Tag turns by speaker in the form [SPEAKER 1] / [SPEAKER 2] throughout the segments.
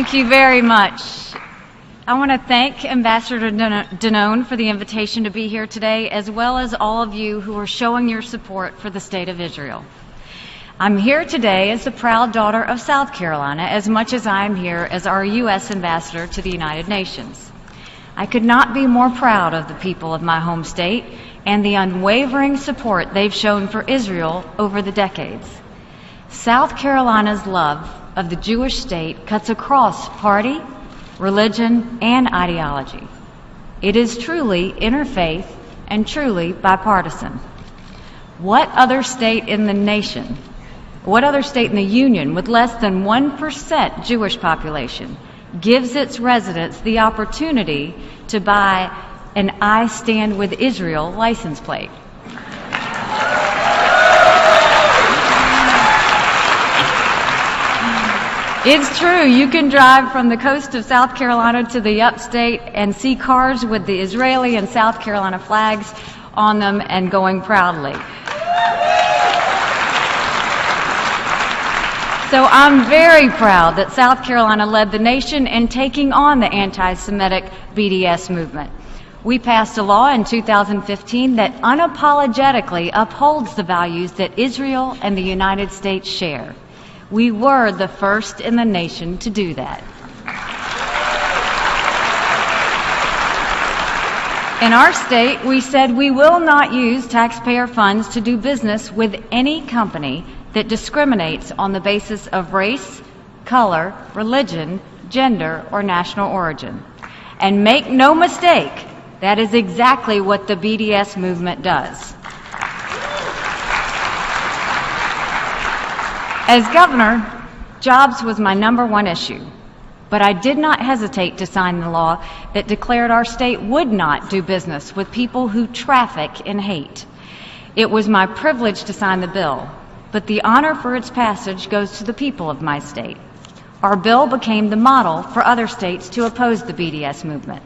[SPEAKER 1] Thank you very much. I want to thank Ambassador Danone for the invitation to be here today, as well as all of you who are showing your support for the State of Israel. I'm here today as the proud daughter of South Carolina, as much as I am here as our U.S. Ambassador to the United Nations. I could not be more proud of the people of my home state and the unwavering support they've shown for Israel over the decades. South Carolina's love of the Jewish state cuts across party, religion, and ideology. It is truly interfaith and truly bipartisan. What other state in the nation, what other state in the Union with less than 1% Jewish population gives its residents the opportunity to buy an I Stand with Israel license plate? It's true, you can drive from the coast of South Carolina to the upstate and see cars with the Israeli and South Carolina flags on them and going proudly. So I'm very proud that South Carolina led the nation in taking on the anti-Semitic BDS movement. We passed a law in 2015 that unapologetically upholds the values that Israel and the United States share. We were the first in the nation to do that. In our state, we said we will not use taxpayer funds to do business with any company that discriminates on the basis of race, color, religion, gender, or national origin. And make no mistake, that is exactly what the BDS movement does. As governor, jobs was my #1 issue, but I did not hesitate to sign the law that declared our state would not do business with people who traffic in hate. It was my privilege to sign the bill, but the honor for its passage goes to the people of my state. Our bill became the model for other states to oppose the BDS movement.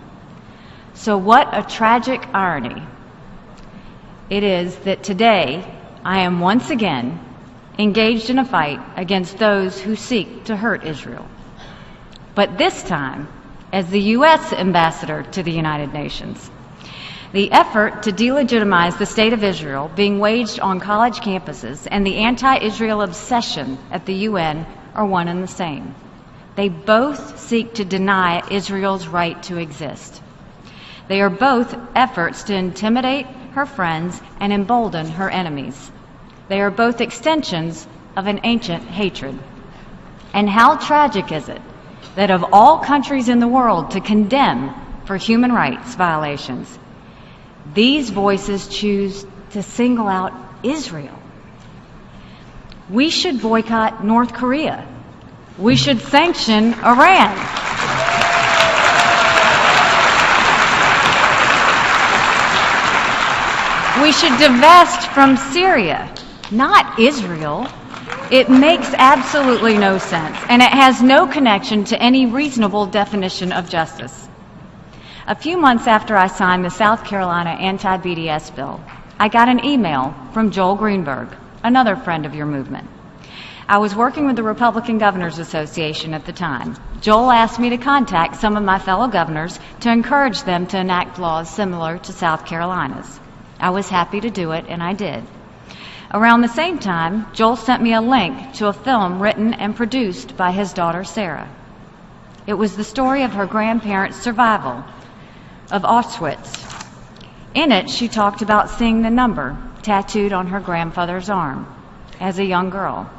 [SPEAKER 1] So what a tragic irony it is that today I am once again engaged in a fight against those who seek to hurt Israel. But this time, as the U.S. ambassador to the United Nations. The effort to delegitimize the State of Israel being waged on college campuses and the anti-Israel obsession at the UN are one and the same. They both seek to deny Israel's right to exist. They are both efforts to intimidate her friends and embolden her enemies. They are both extensions of an ancient hatred. And how tragic is it that of all countries in the world to condemn for human rights violations, these voices choose to single out Israel? We should boycott North Korea. We should sanction Iran. We should divest from Syria, not Israel. It makes absolutely no sense, and it has no connection to any reasonable definition of justice. A few months after I signed the South Carolina anti-BDS bill, I got an email from Joel Greenberg, another friend of your movement. I was working with the Republican Governors Association at the time. Joel asked me to contact some of my fellow governors to encourage them to enact laws similar to South Carolina's. I was happy to do it, and I did. Around the same time, Joel sent me a link to a film written and produced by his daughter, Sarah. It was the story of her grandparents' survival of Auschwitz. In it, she talked about seeing the number tattooed on her grandfather's arm as a young girl.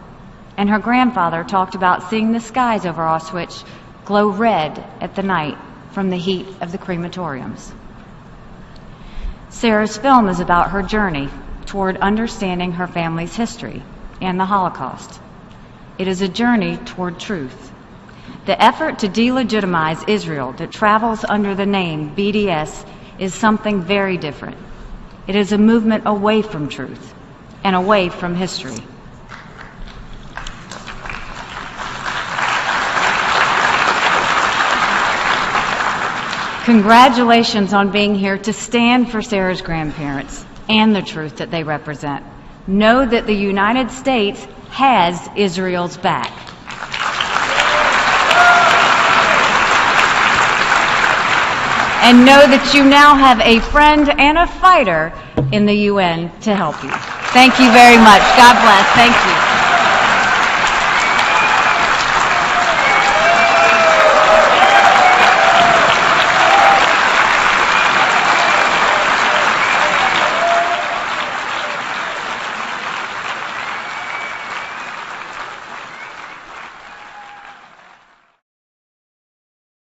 [SPEAKER 1] And her grandfather talked about seeing the skies over Auschwitz glow red at the night from the heat of the crematoriums. Sarah's film is about her journey toward understanding her family's history and the Holocaust. It is a journey toward truth. The effort to delegitimize Israel that travels under the name BDS is something very different. It is a movement away from truth and away from history. Congratulations on being here to stand for Sarah's grandparents and the truth that they represent. Know that the United States has Israel's back. and know that you now have a friend and a fighter in the UN to help you. Thank you very much. God bless. Thank you.